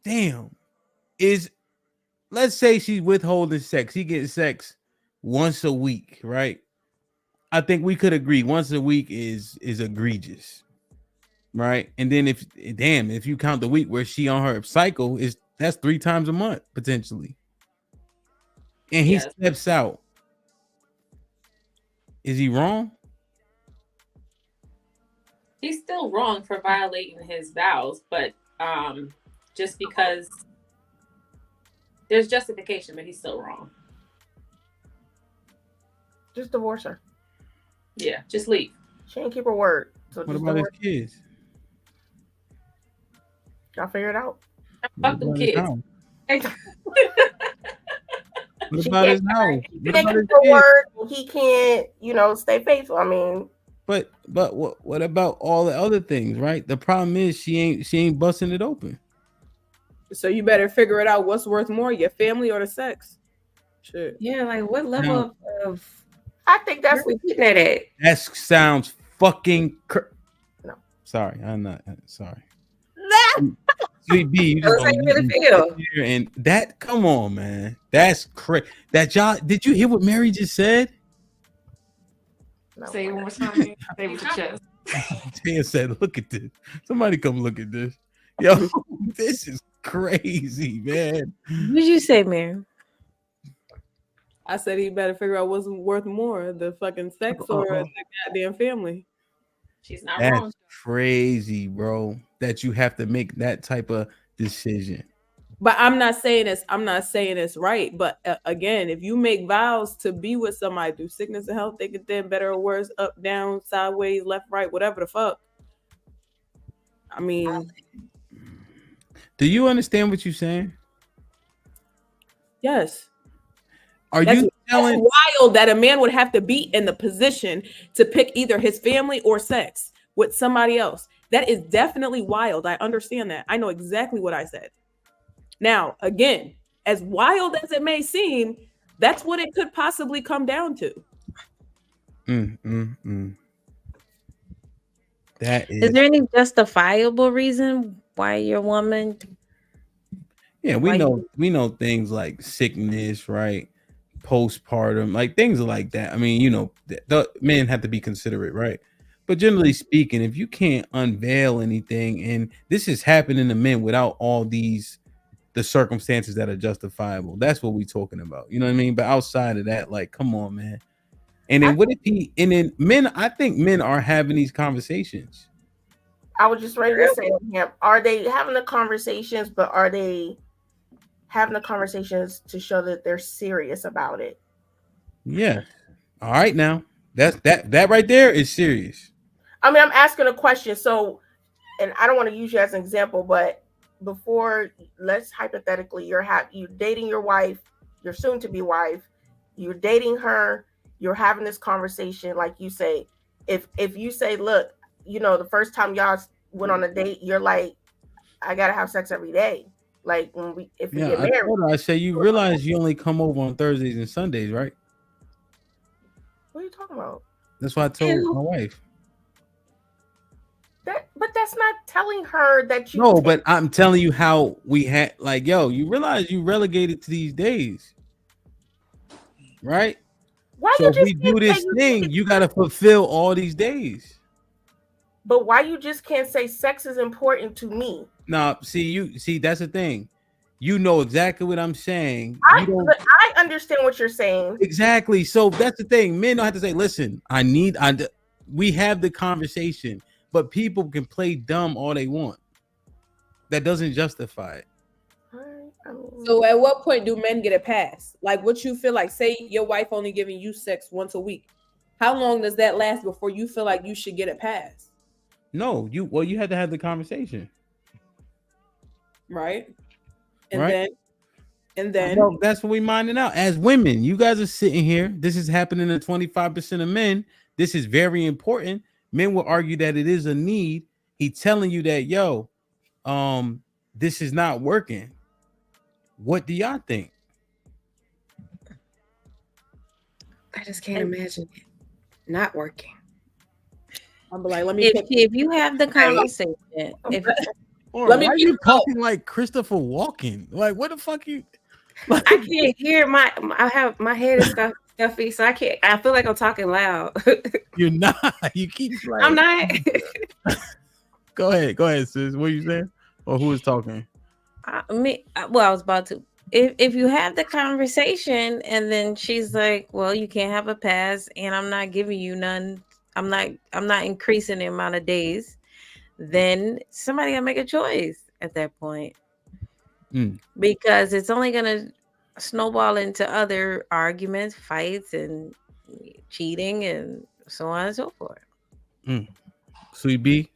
damn, let's say she's withholding sex. He gets sex once a week, right? I think we could agree once a week is egregious, right? And then if you count the week where she on her cycle, that's 3 times a month potentially. And he steps out. Is he wrong? He's still wrong for violating his vows, but just because there's justification, but he's still wrong. Just divorce her. Yeah, just leave. She ain't keep her word. So what about his kids? Y'all figure it out. Fuck them kids. What about his house? He can't keep her word. He can't, stay faithful. I mean, but what about all the other things, right? The problem is she ain't busting it open. So you better figure it out. What's worth more, your family or the sex? Shit. Yeah, like what level of I think that's what we're getting at. That sounds fucking no. Sorry, I'm not sorry. Sweet B, you just really feel. And that, come on, man. That's crazy. That y'all, did you hear what Mary just said? Say it one more time. Say it with your chest. Tia said, look at this. Somebody come look at this. Yo, this is crazy, man. What did you say, Mary? I said he better figure out what's worth more, the fucking sex or the goddamn family. She's not That's wrong. Crazy, bro. That you have to make that type of decision. But I'm not saying it's right. But again, if you make vows to be with somebody through sickness and health, they get them better or worse, up, down, sideways, left, right, whatever the fuck. I mean, do you understand what you're saying? Yes. That's wild that a man would have to be in the position to pick either his family or sex with somebody else? That is definitely wild. I understand that. I know exactly what I said. Now, again, as wild as it may seem, that's what it could possibly come down to. Is there any justifiable reason why your woman? Yeah, we know things like sickness, right? Postpartum, like things like that. I mean, the men have to be considerate, right? But generally speaking, if you can't unveil anything, and this is happening to men without all the circumstances that are justifiable, that's what we're talking about. You know what I mean? But outside of that, like, come on, man. And then I think men are having these conversations. I was just ready to say, are they having the conversations, but are they having the conversations to show that they're serious about it? Yeah. All right, now that right there is serious. I mean, I'm asking a question. So, and I don't want to use you as an example, but before, let's hypothetically, you're dating your wife, your soon-to-be wife, you're dating her, you're having this conversation, like you say. If you say, look, the first time y'all went on a date, you're like, I gotta have sex every day. Like if we get married, I say, you realize you only come over on Thursdays and Sundays, right? What are you talking about? That's what I told my wife. But that's not telling her that you. No, but I'm telling you how we had, like, yo, you realize you relegated to these days, right? Why so you if just we do this thing, you got to fulfill all these days. But why you just can't say sex is important to me? No, see, that's the thing. You know exactly what I'm saying. I understand what you're saying. Exactly. So that's the thing. Men don't have to say, listen, we have the conversation, but people can play dumb all they want. That doesn't justify it. So at what point do men get a pass? Like, what you feel like, say your wife only giving you sex once a week. How long does that last before you feel like you should get a pass? No, you had to have the conversation. Right. And then well, that's what we minding out. As women, you guys are sitting here. This is happening to 25% of men. This is very important. Men will argue that it is a need. He's telling you that, yo, this is not working. What do y'all think? I just can't imagine it not working. I'm like, let me. If you have the conversation, Or Let me why are be you talking like Christopher Walken? Like, what the fuck you? Like, I can't hear I have my head is stuffy, so I can't. I feel like I'm talking loud. you're not. You keep like. I'm not. Go ahead, sis. What are you saying? Or who is talking? I was about to. If you have the conversation and then she's like, "Well, you can't have a pass, and I'm not giving you none. I'm not increasing the amount of days." Then somebody gotta make a choice at that point, because it's only gonna snowball into other arguments, fights, and cheating, and so on and so forth. Sweet B.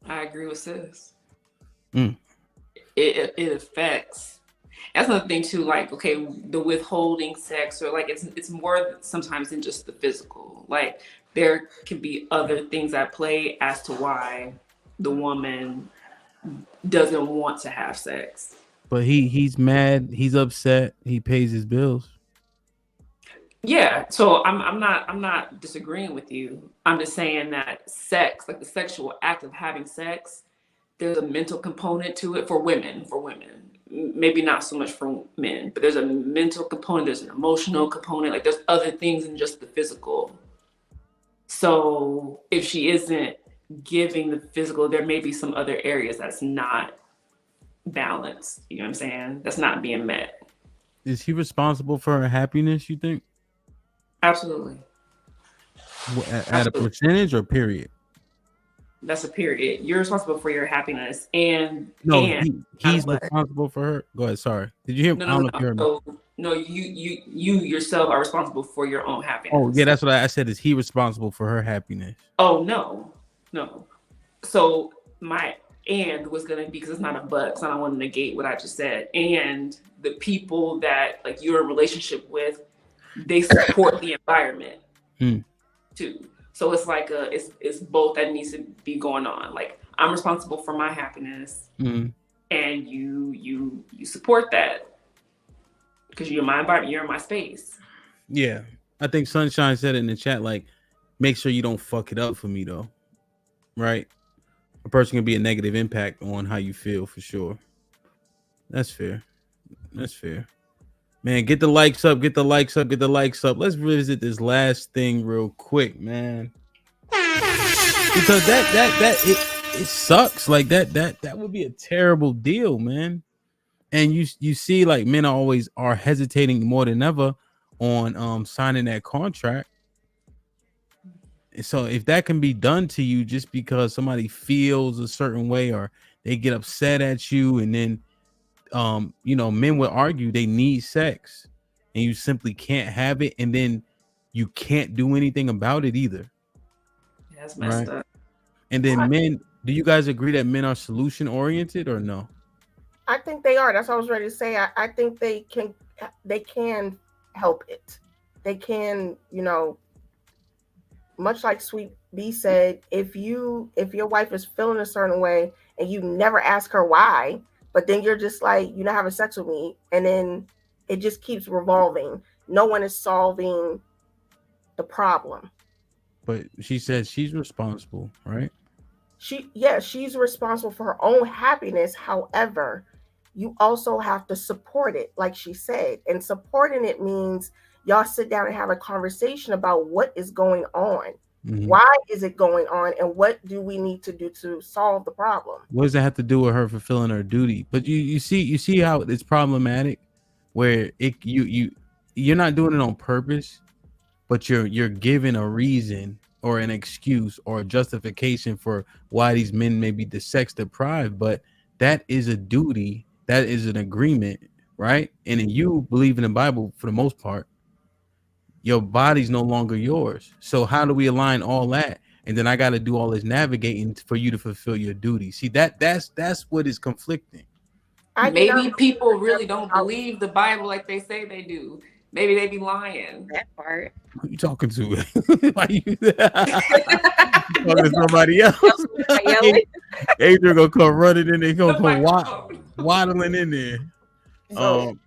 I agree with sis. Mm. It affects. That's another thing too. Like, okay, the withholding sex, or like it's more sometimes than just the physical. Like, there can be other things at play as to why the woman doesn't want to have sex. But he's mad. He's upset. He pays his bills. Yeah, so I'm not disagreeing with you. I'm just saying that sex, like the sexual act of having sex, there's a mental component to it for women. Maybe not so much for men, but there's a mental component, there's an emotional component, like there's other things than just the physical. So if she isn't giving the physical, there may be some other areas that's not balanced. You know what I'm saying? That's not being met. Is he responsible for her happiness, you think? Absolutely. At a percentage or period? That's a period. You're responsible for your happiness, and he's responsible for her. Go ahead. Sorry. Did you hear? No, I don't know if you heard me. No, you yourself are responsible for your own happiness. Oh yeah, that's what I said. Is he responsible for her happiness? Oh no. So my and was gonna be, because it's not a but, so I don't want to negate what I just said. And the people that like you're in a relationship with, they support the environment too. So it's like it's both that needs to be going on. Like, I'm responsible for my happiness, and you support that because you're my environment, you're in my space. Yeah, I think Sunshine said it in the chat. Like, make sure you don't fuck it up for me, though. Right? A person can be a negative impact on how you feel, for sure. That's fair. Man, get the likes up. Let's revisit this last thing real quick, man. Because it sucks. Like that would be a terrible deal, man. And you see, like, men are hesitating more than ever on signing that contract. So if that can be done to you just because somebody feels a certain way or they get upset at you, and then men would argue they need sex and you simply can't have it, and then you can't do anything about it either. Yeah, that's messed up. And then men, do you guys agree that men are solution oriented or no? I think they are. That's what I was ready to say. I think they can help it. They can, much like Sweet B said, if your wife is feeling a certain way and you never ask her why, but then you're just like, you're not having sex with me, and then it just keeps revolving. No one is solving the problem. But she said she's responsible, right? She's responsible for her own happiness. However, you also have to support it, like she said. And supporting it means y'all sit down and have a conversation about what is going on. Mm-hmm. Why is it going on? And what do we need to do to solve the problem? What does that have to do with her fulfilling her duty? But you see how it's problematic, where you're not doing it on purpose, but you're giving a reason or an excuse or a justification for why these men may be sex deprived. But that is a duty. That is an agreement, right? And then you believe in the Bible for the most part. Your body's no longer yours. So how do we align all that? And then I got to do all this navigating for you to fulfill your duty. See, that's what is conflicting. Maybe people really don't believe the Bible like they say they do. Maybe they be lying. That part. Who you talking to? Why you talking to somebody else? Adrian gonna come running in there. Gonna come waddling in there. So,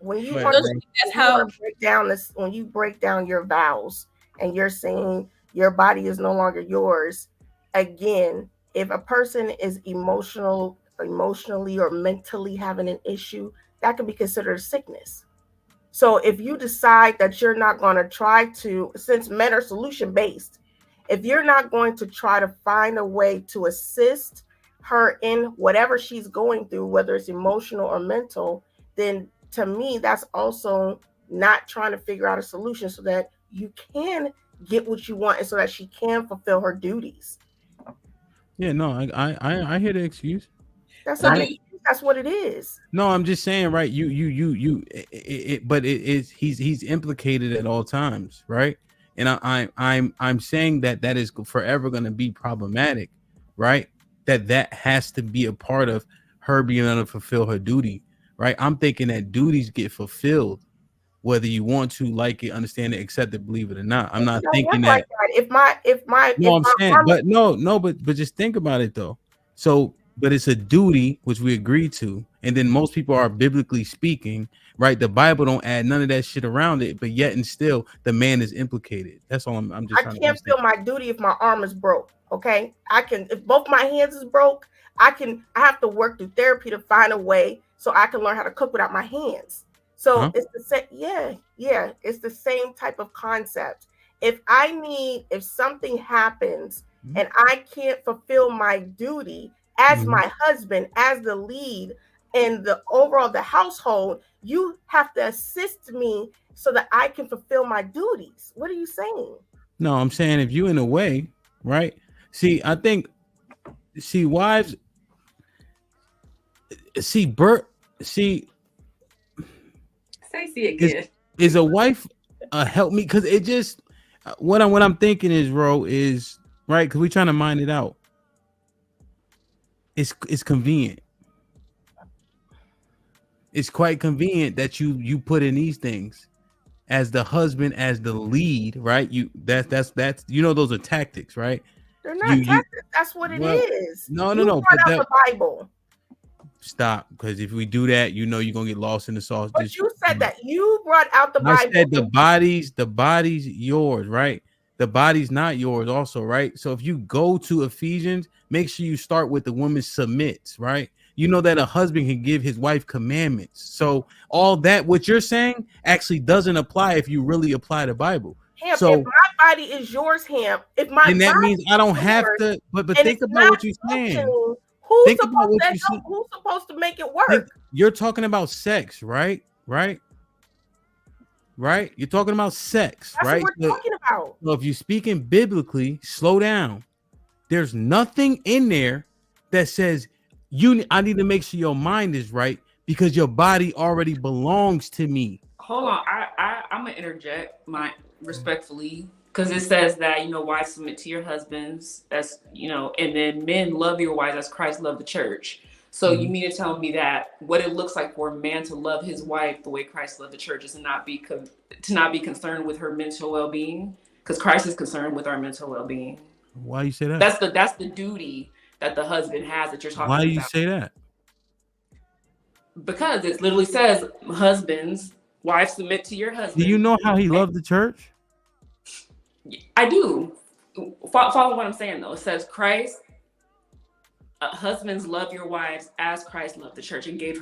when you break down your vows and you're saying your body is no longer yours, again, if a person is emotionally or mentally having an issue, that can be considered a sickness. So if you decide that you're not going to try to, since men are solution based, if you're not going to try to find a way to assist her in whatever she's going through, whether it's emotional or mental, then to me, that's also not trying to figure out a solution so that you can get what you want and so that she can fulfill her duties. Yeah, no, I hear the excuse. That's not an excuse. That's what it is. No, I'm just saying, right? But it is he's implicated at all times, right? And I'm saying that is forever going to be problematic, right? That has to be a part of her being able to fulfill her duty, right? I'm thinking that duties get fulfilled, whether you want to like it, understand it, accept it, believe it or not. I'm not thinking that. Like that. But just think about it though. So, but it's a duty which we agree to, and then most people are biblically speaking, right? The Bible don't add none of that shit around it, but yet and still the man is implicated. That's all I'm just. I can't feel my duty if my arm is broke. Okay, I can if both my hands is broke. I have to work through therapy to find a way so I can learn how to cook without my hands. So it's the same. Yeah, it's the same type of concept. If something happens and I can't fulfill my duty as my husband, as the lead in the overall the household, you have to assist me so that I can fulfill my duties. What are you saying? No, I'm saying if you in a way, right? See, I think, wives, Stacey again. Is a wife help me? Because it just what I'm thinking is, bro, is right because we're trying to mind it out. It's convenient. It's quite convenient that you put in these things as the husband, as the lead, right? That's those are tactics, right? They're not tactics. That's what it is. No. But the Bible. Stop, because if we do that, you're gonna get lost in the sauce. But you said that you brought out the Bible. I said the body's yours, right? The body's not yours, also, right? So if you go to Ephesians, make sure you start with the woman submits, right? You know that a husband can give his wife commandments. So all that what you're saying actually doesn't apply if you really apply the Bible. So if my body is yours, Ham, and that means I don't have to. But think about what you're saying. Who's supposed to make it work? You're talking about sex, right? Right? You're talking about sex, That's right? What we're talking about. So if you're speaking biblically, slow down. There's nothing in there that says I need to make sure your mind is right because your body already belongs to me. Hold on, I'm gonna interject respectfully. Because it says that, wives submit to your husbands, that's, and then men love your wives as Christ loved the church. So you mean to tell me that what it looks like for a man to love his wife the way Christ loved the church is to not be concerned with her mental well-being? Because Christ is concerned with our mental well-being. Why you say that? That's the duty that the husband has that you're talking about. Why do you say that? Because it literally says, husbands, wives submit to your husband. Do you know how he loved the church? I do. Follow what I'm saying, though. It says husbands love your wives as Christ loved the church and gave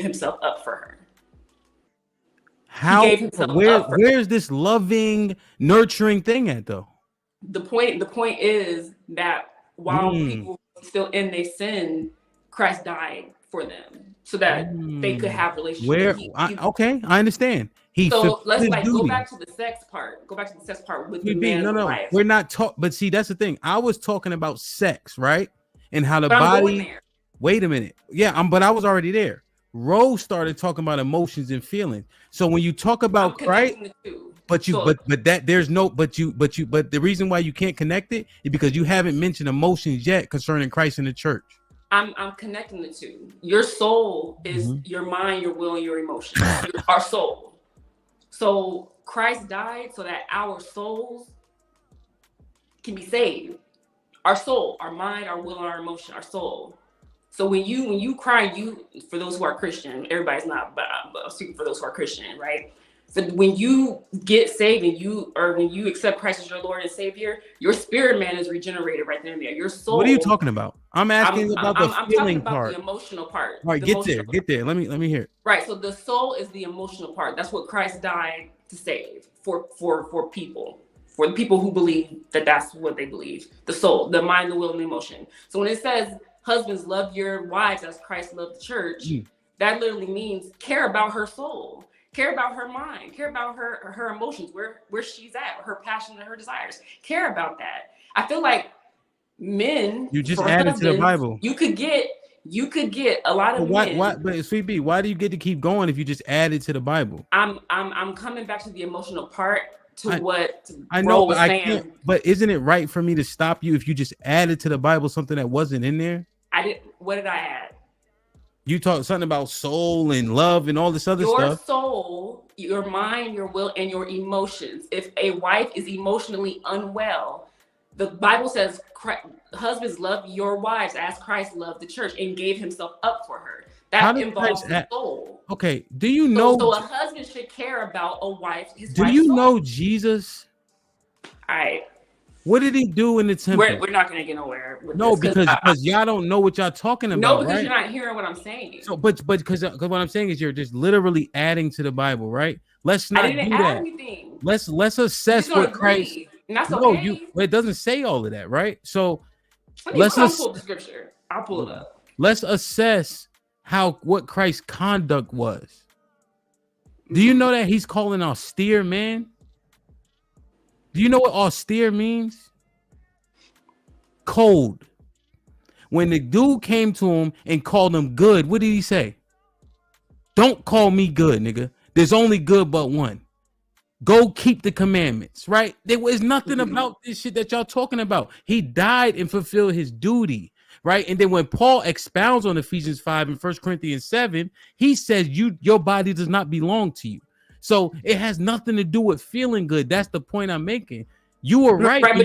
himself up for her. How? Where's this loving, nurturing thing at, though? The point is that while people were still in their sin, Christ died for them so that they could have relationships. I understand. So let's go back to the sex part. Go back to the sex part with the man and wife. We're not talking. But see, that's the thing. I was talking about sex, right? And how the body. Wait a minute. Yeah, but I was already there. Rose started talking about emotions and feelings. So when you talk about Christ, but the reason why you can't connect it is because you haven't mentioned emotions yet concerning Christ and the church. I'm connecting the two. Your soul is your mind, your will, and your emotions. Our soul. So Christ died so that our souls can be saved. Our soul, our mind, our will, and our emotion, our soul. So when you cry, for those who are Christian, everybody's not, but I'm speaking for those who are Christian, right? So when you get saved and when you accept Christ as your Lord and Savior, your spirit man is regenerated right then and there. Your soul. What are you talking about? I'm asking about the I'm feeling talking about part. the emotional part. All right, get there. Let me hear it. Right. So the soul is the emotional part. That's what Christ died to save for people. For the people who believe that that's what they believe. The soul, the mind, the will, and the emotion. So when it says, husbands, love your wives as Christ loved the church, that literally means care about her soul, care about her mind, care about her emotions, where she's at, her passion and her desires. Care about that. I feel like men, you just added to the Bible. You could get a lot of men. But Sweet B, why do you get to keep going if you just added to the Bible? I'm coming back to the emotional part. I know, but I can't. But isn't it right for me to stop you if you just added to the Bible something that wasn't in there? I didn't. What did I add? You talked something about soul and love and all this other stuff. Your soul, your mind, your will, and your emotions. If a wife is emotionally unwell, the Bible says, husbands, love your wives as Christ loved the church and gave himself up for her. That involves the soul. Okay. Do you know? So a husband should care about a wife. Do you know Jesus? All right. What did he do in the temple? We're not going to get nowhere. No, because y'all don't know what y'all talking about. No, because right? You're not hearing what I'm saying. So, but because what I'm saying is you're just literally adding to the Bible, right? Let's not I didn't do add that. Anything. Let's assess what Christ. And that's no, okay. It doesn't say all of that, right? So let's pull the scripture. I'll pull it up. Let's assess what Christ's conduct was. Do you know that he's calling austere man? Do you know what austere means? Cold. When the dude came to him and called him good, what did he say? Don't call me good, nigga. There's only good but one. Go keep the commandments, right? There was nothing about this shit that y'all talking about. He died and fulfilled his duty, right? And then when Paul expounds on Ephesians 5 and 1 Corinthians 7, he says your body does not belong to you. So it has nothing to do with feeling good. That's the point I'm making. You were right. But you're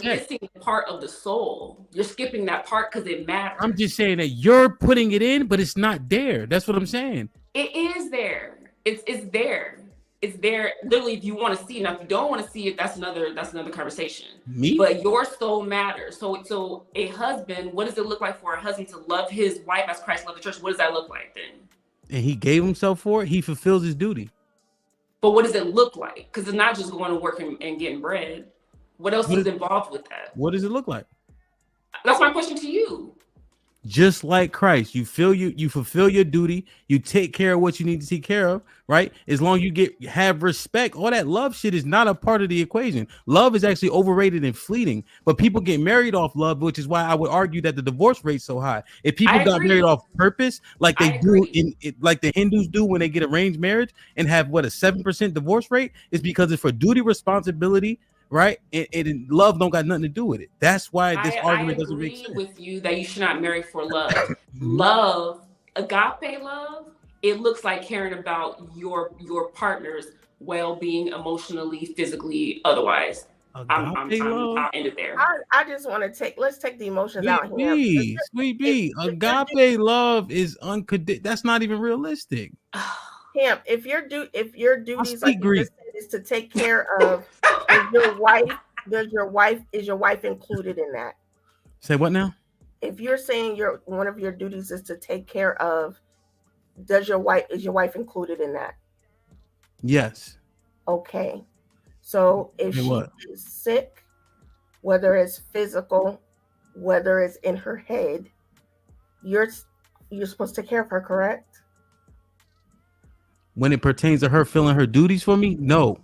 missing part of the soul. You're skipping that part because it matters. I'm just saying that you're putting it in, but it's not there. That's what I'm saying. It is there. It's there. It's there. Literally, if you want to see it. Now, if you don't want to see it, that's another conversation. Me? But your soul matters. So a husband, what does it look like for a husband to love his wife as Christ loved the church? What does that look like then? And he gave himself for it. He fulfills his duty. But what does it look like? Because it's not just going to work and getting bread. What else is involved with that? What does it look like? That's my question to you. Just like Christ, you fulfill your duty, you take care of what you need to take care of, right? As long as you have respect, all that love shit is not a part of the equation. Love is actually overrated and fleeting, but people get married off love, which is why I would argue that the divorce rate's so high. If people got married off purpose, like they do like the Hindus do when they get arranged marriage and have a 7% divorce rate, is because it's for duty, responsibility, right? And love don't got nothing to do with it. That's why this argument doesn't make sense. I agree with you that you should not marry for love. Love, agape love, it looks like caring about your partner's well-being, emotionally, physically, otherwise. I'll end it there. I just want to let's take the emotions out here. Sweet B, agape love is unconditional. That's not even realistic. Him, if your duties like you just said, is to take care of your wife, is your wife included in that? Say what now? If you're saying one of your duties is to take care of, is your wife included in that? Yes. Okay. So if she is sick, whether it's physical, whether it's in her head, you're supposed to take care of her, correct? When it pertains to her filling her duties for me, no.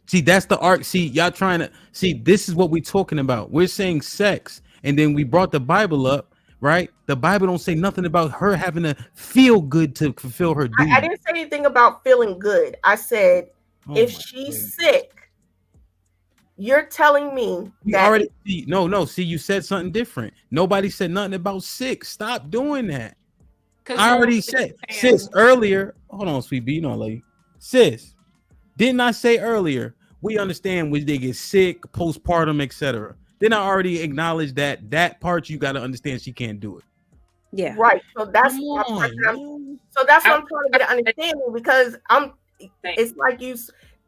See, that's the art. See, y'all trying to see, this is what we're talking about. We're saying sex, and then we brought the Bible up, right? The Bible don't say nothing about her having to feel good to fulfill her duties. I didn't say anything about feeling good. I said, if she's sick, you're telling me that see, you said something different. Nobody said nothing about sick. Stop doing that. I already said, sis, earlier. Hold on, Sweet B, you know I love you. Sis, didn't I say earlier, we understand when they get sick, postpartum, etc. Then I already acknowledged that part you got to understand she can't do it. Yeah. Right. So that's what I'm trying to get an understanding, because it's like it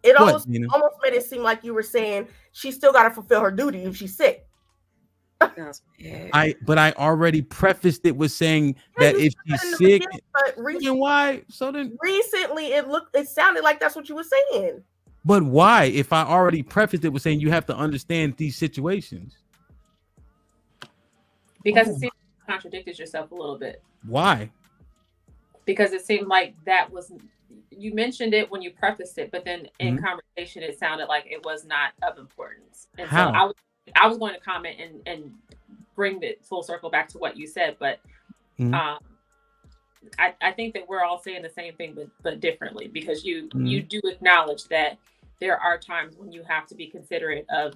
What, almost Nina? made it seem like you were saying she still got to fulfill her duty if she's sick. But I already prefaced it with saying Yeah, that you if said she's in the sick, beginning, but then why? So then, recently it sounded like that's what you were saying. but why? If I already prefaced it with saying you have to understand these situations. Because it seems like you contradicted yourself a little bit. Why? Because it seemed like that was, you mentioned it when you prefaced it, but then in conversation it sounded like it was not of importance. And How? so I was going to comment and bring it full circle back to what you said, but I think that we're all saying the same thing, but differently, because you do acknowledge that there are times when you have to be considerate of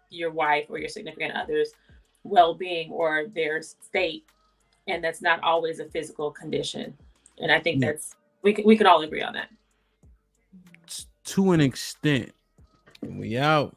your wife or your significant other's well-being or their state, and that's not always a physical condition. And I think that's we can all agree on that. To an extent. And we out.